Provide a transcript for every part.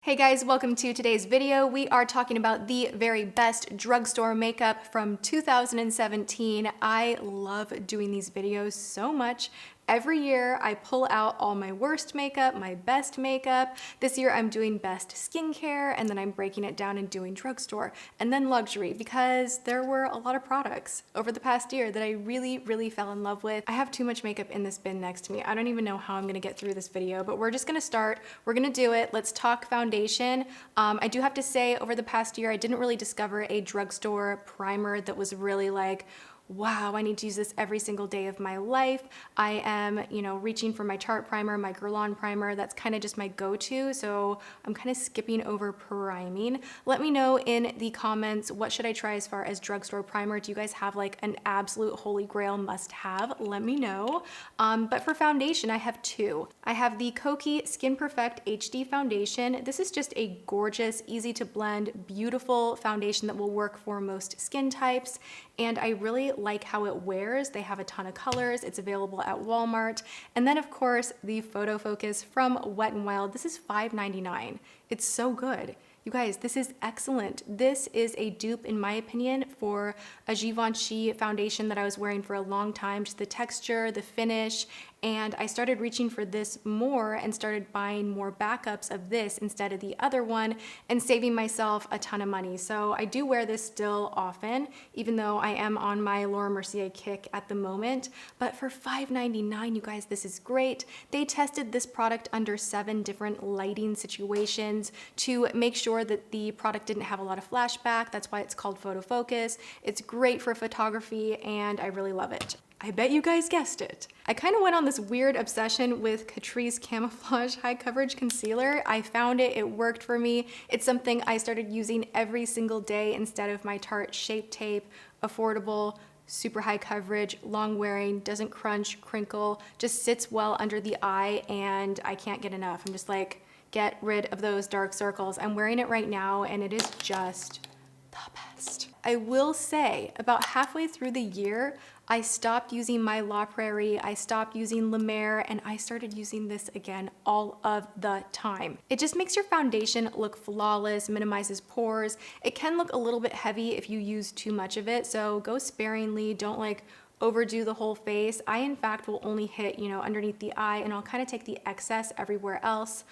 Hey guys, welcome to today's video. We are talking about the very best drugstore makeup from 2017. I love doing these videos so much. Every year I pull out all my worst makeup, my best makeup. This year I'm doing best skincare, and then I'm breaking it down and doing drugstore, and then luxury, because there were a lot of products over the past year that I really fell in love with. I have too much makeup in this bin next to me. I don't even know how I'm gonna get through this video, but we're just gonna start. We're gonna do it. Let's talk foundation. I do have to say, over the past year, I didn't really discover a drugstore primer that was really like, wow, I need to use this every single day of my life. I am, reaching for my Tarte primer, my Guerlain primer. That's kind of just my go-to. So I'm kind of skipping over priming. Let me know in the comments, what should I try as far as drugstore primer? Do you guys have like an absolute holy grail must have? Let me know. But for foundation, I have two. I have the Kokie Skin Perfect HD foundation. This is just a gorgeous, easy to blend, beautiful foundation that will work for most skin types. And I really like how it wears. They have a ton of colors. It's available at Walmart. And then of course, the Photo Focus from Wet n Wild. This is $5.99. It's so good. You guys, this is excellent. This is a dupe, in my opinion, for a Givenchy foundation that I was wearing for a long time. Just the texture, the finish, and I started reaching for this more and started buying more backups of this instead of the other one and saving myself a ton of money. So I do wear this still often, even though I am on my Laura Mercier kick at the moment. But for $5.99, you guys, this is great. They tested this product under 7 different lighting situations to make sure that the product didn't have a lot of flashback. That's why it's called Photo Focus. It's great for photography and I really love it. I bet you guys guessed it. I kind of went on this weird obsession with Catrice Camouflage High Coverage Concealer. I found it, it worked for me. It's something I started using every single day instead of my Tarte Shape Tape. Affordable, super high coverage, long wearing, doesn't crunch, crinkle, just sits well under the eye, and I can't get enough. I'm just like, get rid of those dark circles. I'm wearing it right now and it is just the best. I will say, about halfway through the year, I stopped using my La Prairie, I stopped using La Mer, and I started using this again all of the time. It just makes your foundation look flawless, minimizes pores. It can look a little bit heavy if you use too much of it, so go sparingly, don't like overdo the whole face. I, in fact, will only hit, underneath the eye, and I'll kind of take the excess everywhere else.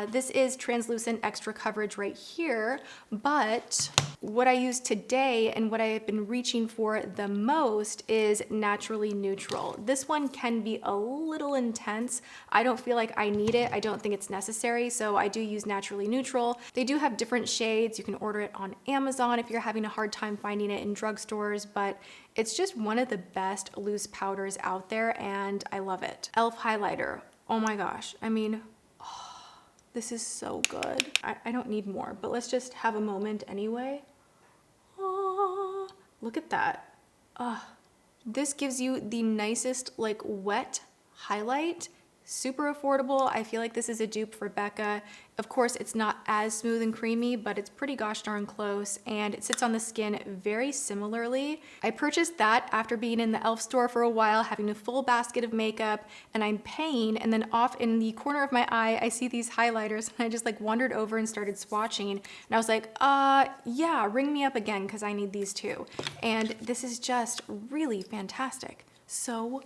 This is translucent extra coverage right here, but what I use today and what I've been reaching for the most is naturally neutral. This one can be a little intense. I don't feel like I need it. I don't think it's necessary, so I do use naturally neutral. They do have different shades. You can order it on Amazon if you're having a hard time finding it in drugstores, but it's just one of the best loose powders out there, and I love it. E.L.F. highlighter. Oh my gosh. I mean, this is so good. I don't need more, but let's just have a moment anyway. Oh, look at that. This gives you the nicest like wet highlight. Super affordable. I feel like this is a dupe for Becca. Of course, it's not as smooth and creamy, but it's pretty gosh darn close, and it sits on the skin very similarly. I purchased that after being in the E.L.F. store for a while, having a full basket of makeup, and I'm paying, and then off in the corner of my eye, I see these highlighters, and I just like wandered over and started swatching, and I was like, yeah, ring me up again, because I need these too. And this is just really fantastic. So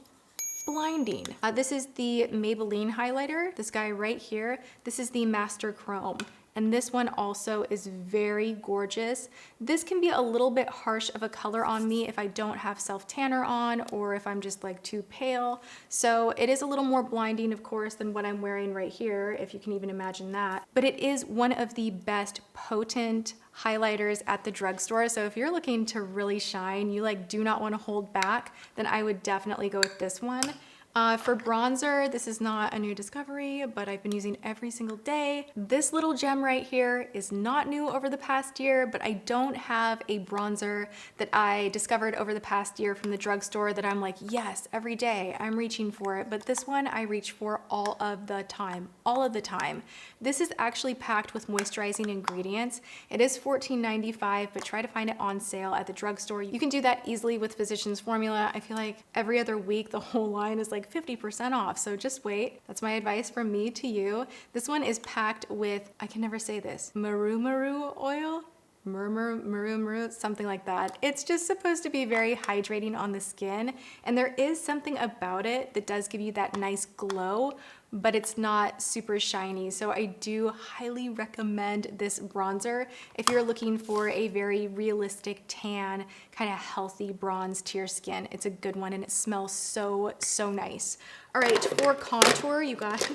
blinding. This is the Maybelline highlighter, this guy right here. This is the Master Chrome. And this one also is very gorgeous. This can be a little bit harsh of a color on me if I don't have self-tanner on or if I'm just like too pale. So it is a little more blinding, of course, than what I'm wearing right here, if you can even imagine that. But it is one of the best potent highlighters at the drugstore. So if you're looking to really shine, you like do not want to hold back, then I would definitely go with this one. For bronzer, this is not a new discovery, but I've been using every single day. This little gem right here is not new over the past year, but I don't have a bronzer that I discovered over the past year from the drugstore that I'm like, yes, every day I'm reaching for it. But this one I reach for all of the time, all of the time. This is actually packed with moisturizing ingredients. It is $14.95, but try to find it on sale at the drugstore. You can do that easily with Physicians Formula. I feel like every other week the whole line is like like 50% off, so just wait. That's my advice from me to you. This one is packed with, I can never say this, maru oil? Maru, something like that. It's just supposed to be very hydrating on the skin, and there is something about it that does give you that nice glow, but it's not super shiny. So I do highly recommend this bronzer if you're looking for a very realistic tan, kind of healthy bronze to your skin. It's a good one and it smells so nice. All right, for contour, you guys,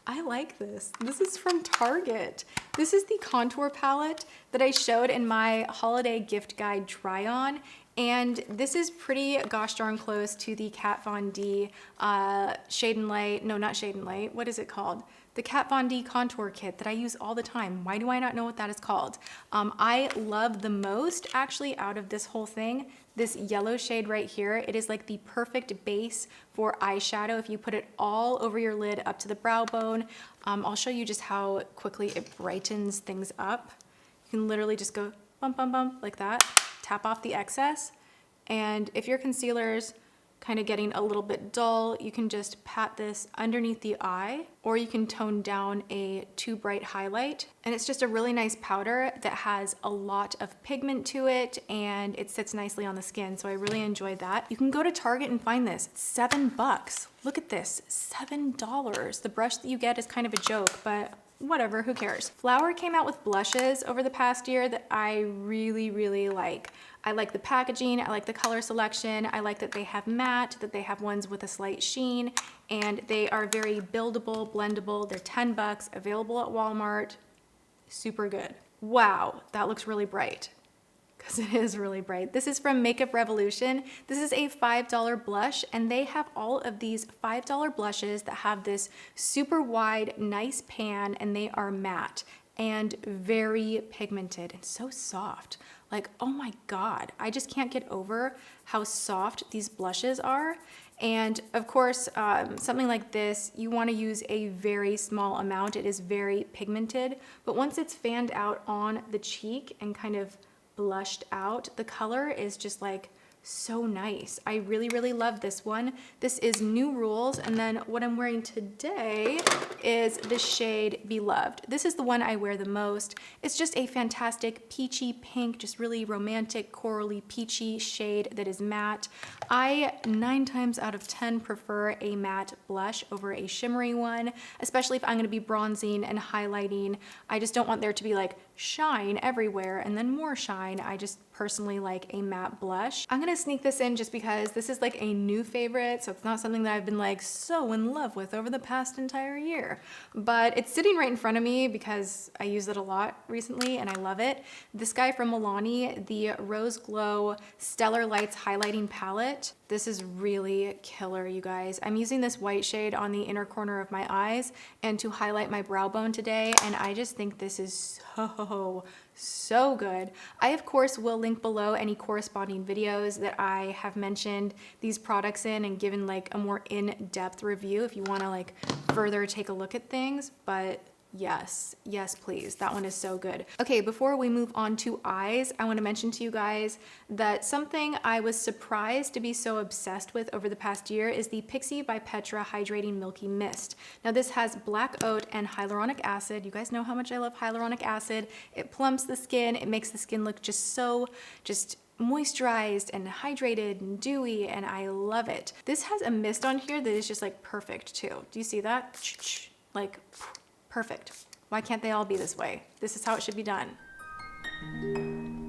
I like this. This is from Target. This is the contour palette that I showed in my holiday gift guide try on. And this is pretty gosh darn close to the Kat Von D Shade and Light, no, not Shade and Light, what is it called? The Kat Von D contour kit that I use all the time. Why do I not know what that is called? I love the most actually out of this whole thing, this yellow shade right here. It is like the perfect base for eyeshadow if you put it all over your lid up to the brow bone. I'll show you just how quickly it brightens things up. You can literally just go bump, bump, bump like that. Tap off the excess, and if your concealer's kind of getting a little bit dull, you can just pat this underneath the eye, or you can tone down a too bright highlight. And it's just a really nice powder that has a lot of pigment to it, and it sits nicely on the skin, so I really enjoyed that. You can go to Target and find this. It's $7. Look at this, $7. The brush that you get is kind of a joke, but whatever, who cares? Flower came out with blushes over the past year that I really like. I like the packaging, I like the color selection, I like that they have matte, that they have ones with a slight sheen, and they are very buildable, blendable. They're $10, available at Walmart. Super good. Wow, that looks really bright. Because it is really bright. This is from Makeup Revolution. This is a $5 blush, and they have all of these $5 blushes that have this super wide, nice pan, and they are matte and very pigmented and so soft. Like, oh my God, I just can't get over how soft these blushes are. And of course, something like this, you want to use a very small amount. It is very pigmented, but once it's fanned out on the cheek and kind of blushed out, the color is just like so nice. I really love this one. This is New Rules, and then what I'm wearing today is the shade Beloved. This is the one I wear the most. It's just a fantastic peachy pink, just really romantic, corally peachy shade that is matte. I 9 times out of 10 prefer a matte blush over a shimmery one, especially if I'm going to be bronzing and highlighting. I just don't want there to be like shine everywhere and then more shine. I just personally like a matte blush. I'm gonna sneak this in just because this is like a new favorite, so it's not something that I've been like so in love with over the past entire year, but it's sitting right in front of me because I use it a lot recently and I love it. This guy from MILANI, the Rose Glow Stellar Lights Highlighting Palette. This is really killer, you guys. I'm using this white shade on the inner corner of my eyes and to highlight my brow bone today, and I just think this is so good. I of course will link below any corresponding videos that I have mentioned these products in and given like a more in-depth review if you want to like further take a look at things, but yes, please. That one is so good. Okay, before we move on to eyes, I want to mention to you guys that something I was surprised to be so obsessed with over the past year is the Pixi by Petra Hydrating Milky Mist. Now this has black oat and hyaluronic acid. You guys know how much I love hyaluronic acid. It plumps the skin. It makes the skin look just so moisturized and hydrated and dewy, and I love it. This has a mist on here that is just like perfect too. Do you see that? Like, perfect. Why can't they all be this way? This is how it should be done.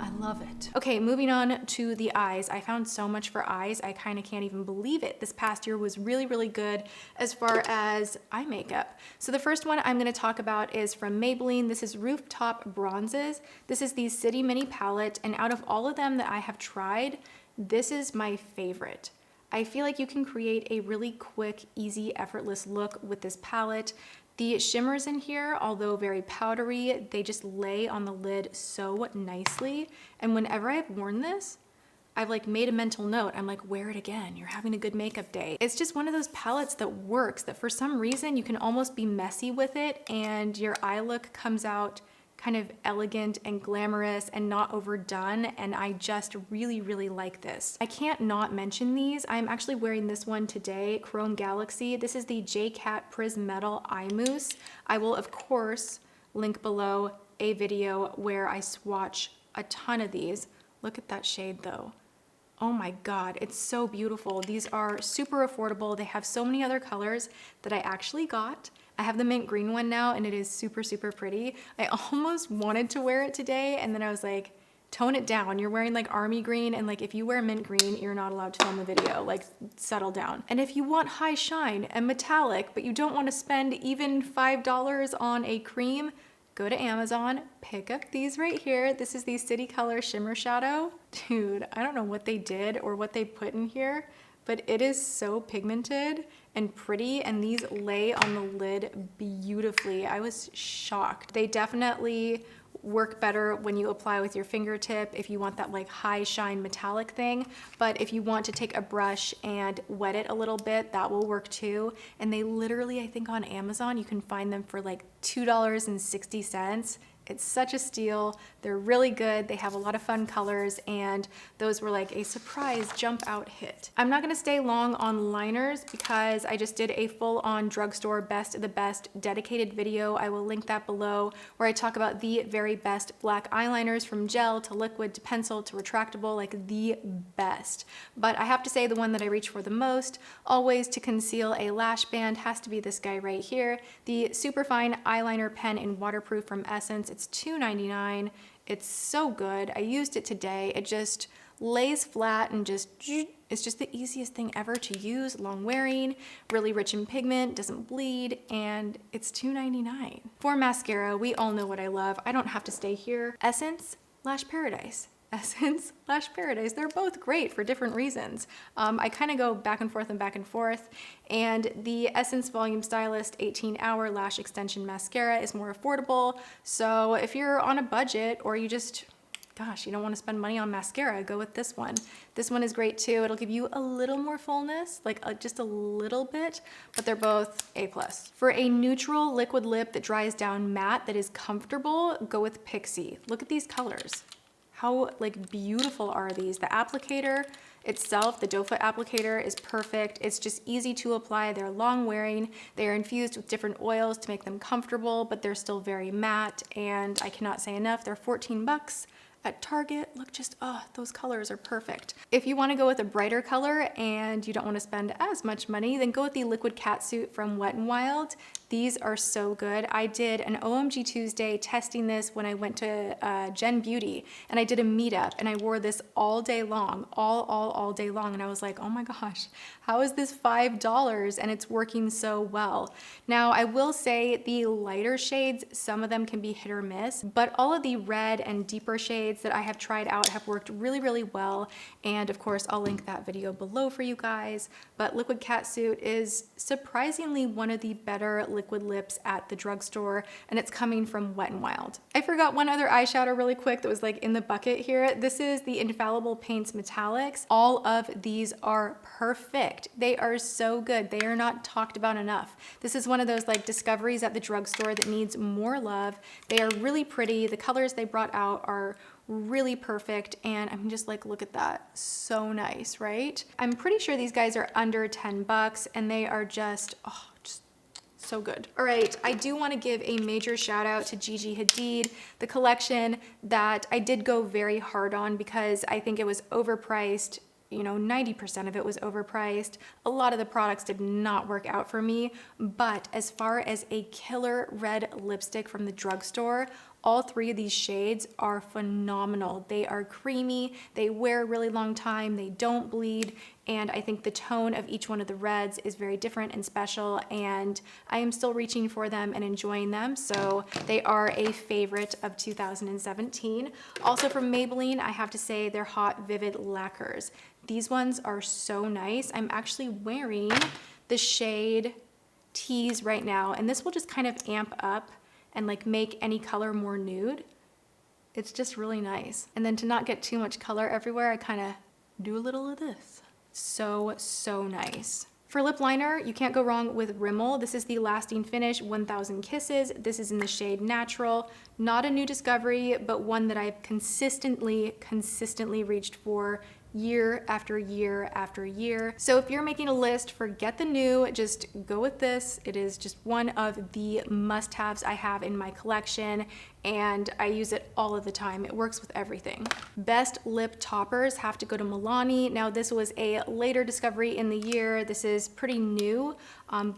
I love it. Okay, moving on to the eyes. I found so much for eyes. I kind of can't even believe it. This past year was really good as far as eye makeup. So the first one I'm going to talk about is from Maybelline. This is Rooftop Bronzes. This is the City Mini palette, and out of all of them that I have tried, this is my favorite. I feel like you can create a really quick, easy, effortless look with this palette. The shimmers in here, although very powdery, they just lay on the lid so nicely. And whenever I've worn this, I've like made a mental note. I'm like, wear it again. You're having a good makeup day. It's just one of those palettes that works, that for some reason you can almost be messy with it and your eye look comes out kind of elegant and glamorous and not overdone, and I just really, really like this. I can't not mention these. I'm actually wearing this one today, Chrome Galaxy. This is the J-Cat Prismetal Eye Mousse. I will, of course, link below a video where I swatch a ton of these. Look at that shade though. Oh my God, it's so beautiful. These are super affordable. They have so many other colors that I actually got. I have the mint green one now and it is super, super pretty. I almost wanted to wear it today and then I was like, tone it down. You're wearing like army green, and like if you wear mint green, you're not allowed to film a video. Like, settle down. And if you want high shine and metallic, but you don't want to spend even $5 on a cream, go to Amazon, pick up these right here. This is the City Color Shimmer Shadow. Dude, I don't know what they did or what they put in here, but it is so pigmented and pretty, and these lay on the lid beautifully. I was shocked. They definitely work better when you apply with your fingertip if you want that like high shine metallic thing, but if you want to take a brush and wet it a little bit, that will work too. And they literally, I think on Amazon you can find them for like $2.60. It's such a steal. They're really good. They have a lot of fun colors, and those were like a surprise jump out hit. I'm not gonna stay long on liners because I just did a full-on drugstore best of the best dedicated video. I will link that below, where I talk about the very best black eyeliners, from gel to liquid to pencil to retractable, like the best. But I have to say the one that I reach for the most, always to conceal a lash band, has to be this guy right here, the Superfine eyeliner pen in waterproof from Essence. It's $2.99. It's so good. I used it today. It just lays flat and just, it's just the easiest thing ever to use, long wearing, really rich in pigment, doesn't bleed, and it's $2.99. For mascara, we all know what I love. I don't have to stay here. Essence Lash Paradise. Essence Lash Paradise. They're both great for different reasons. I kind of go back and forth, and the Essence Volume Stylist 18-hour lash extension mascara is more affordable. So if you're on a budget, or you just, gosh, you don't want to spend money on mascara, go with this one. This one is great too. It'll give you a little more fullness, like just a little bit, but they're both A+. For a neutral liquid lip that dries down matte, that is comfortable, go with Pixi. Look at these colors. How like beautiful are these? The applicator itself, the doe foot applicator, is perfect. It's just easy to apply. They're long wearing. They are infused with different oils to make them comfortable, but they're still very matte, and I cannot say enough. They're 14 bucks at Target. Look, just, oh, those colors are perfect. If you want to go with a brighter color and you don't want to spend as much money, then go with the Liquid Catsuit from Wet n Wild. These are so good. I did an OMG Tuesday testing this when I went to Gen Beauty, and I did a meetup, and I wore this all day long, all day long, and I was like, oh my gosh, how is this $5 and it's working so well? Now, I will say the lighter shades, some of them can be hit or miss, but all of the red and deeper shades that I have tried out have worked really, really well, and of course, I'll link that video below for you guys, but Liquid Catsuit is surprisingly one of the better liquid lips at the drugstore, and it's coming from Wet n Wild. I forgot one other eyeshadow really quick that was like in the bucket here. This is the Infallible Paints Metallics. All of these are perfect. They are so good. They are not talked about enough. This is one of those like discoveries at the drugstore that needs more love. They are really pretty. The colors they brought out are really perfect, and I'm just like, look at that, so nice, right? I'm pretty sure these guys are under 10 bucks, and they are just, oh, just so good. All right, I do want to give a major shout out to GIGI Hadid, the collection that I did go very hard on because I think it was overpriced. You know, 90% of it was overpriced. A lot of the products did not work out for me, but as far as a killer red lipstick from the drugstore, all three of these shades are phenomenal. They are creamy, they wear a really long time, they don't bleed, and I think the tone of each one of the reds is very different and special, and I am still reaching for them and enjoying them, so they are a favorite of 2017. Also from Maybelline, I have to say their Hot Vivid Lacquers. These ones are so nice. I'm actually wearing the shade Tease right now, and this will just kind of amp up and like make any color more nude. It's just really nice. And then to not get too much color everywhere, I kind of do a little of this. So, so nice. For lip liner, you can't go wrong with Rimmel. This is the Lasting Finish 1000 Kisses. This is in the shade Natural. Not a new discovery, but one that I've consistently reached for year after year after year. So if you're making a list, forget the new, just go with this. It is just one of the must-haves I have in my collection, and I use it all of the time. It works with everything. Best lip toppers have to go to Milani. Now this was a later discovery in the year. This is pretty new,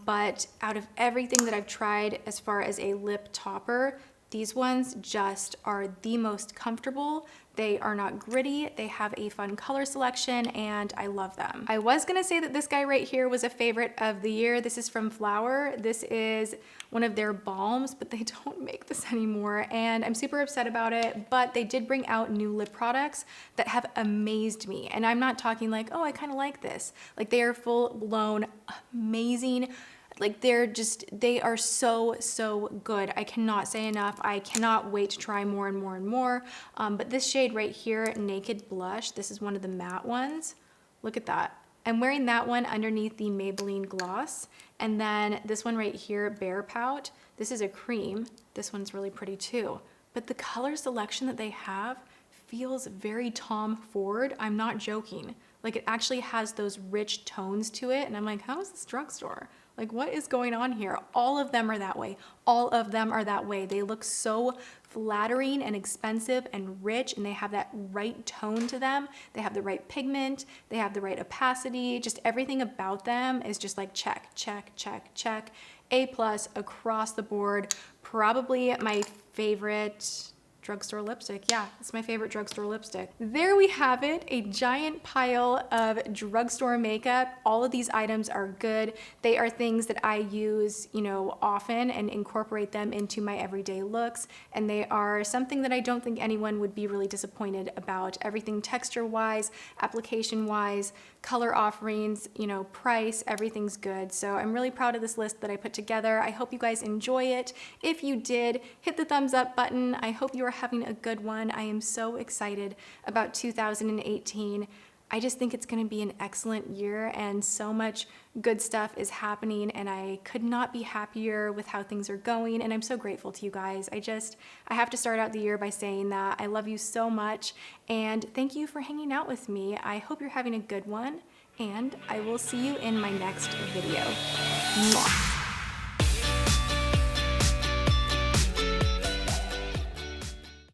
but out of everything that I've tried as far as a lip topper, these ones just are the most comfortable. They are not gritty, they have a fun color selection, and I love them. I was gonna say that this guy right here was a favorite of the year. This is from Flower. This is one of their balms, but they don't make this anymore, and I'm super upset about it, but they did bring out new lip products that have amazed me. And I'm not talking like, oh, I kinda like this. Like, they are full-blown amazing. Like, they are so good. I cannot say enough. I cannot wait to try more and more and more. But this shade right here, Naked Blush, this is one of the matte ones. Look at that. I'm wearing that one underneath the Maybelline gloss. And then this one right here, Bear Pout, this is a cream. This one's really pretty too. But the color selection that they have feels very Tom Ford. I'm not joking. Like, it actually has those rich tones to it. And I'm like, how is this drugstore? Like, what is going on here? All of them are that way. All of them are that way. They look so flattering and expensive and rich, and they have that right tone to them. They have the right pigment. They have the right opacity. Just everything about them is just like check, check, check, check. A+ across the board. Probably my favorite drugstore lipstick. Yeah, it's my favorite drugstore lipstick. There we have it, a giant pile of drugstore makeup. All of these items are good. They are things that I use, you know, often and incorporate them into my everyday looks. And they are something that I don't think anyone would be really disappointed about. Everything texture-wise, application-wise, color offerings, you know, price, everything's good. So I'm really proud of this list that I put together. I hope you guys enjoy it. If you did, hit the thumbs up button. I hope you are having a good one. I am so excited about 2018. I just think it's going to be an excellent year, and so much good stuff is happening, and I could not be happier with how things are going, and I'm so grateful to you guys. I have to start out the year by saying that I love you so much, and thank you for hanging out with me. I hope you're having a good one, and I will see you in my next video. Mwah.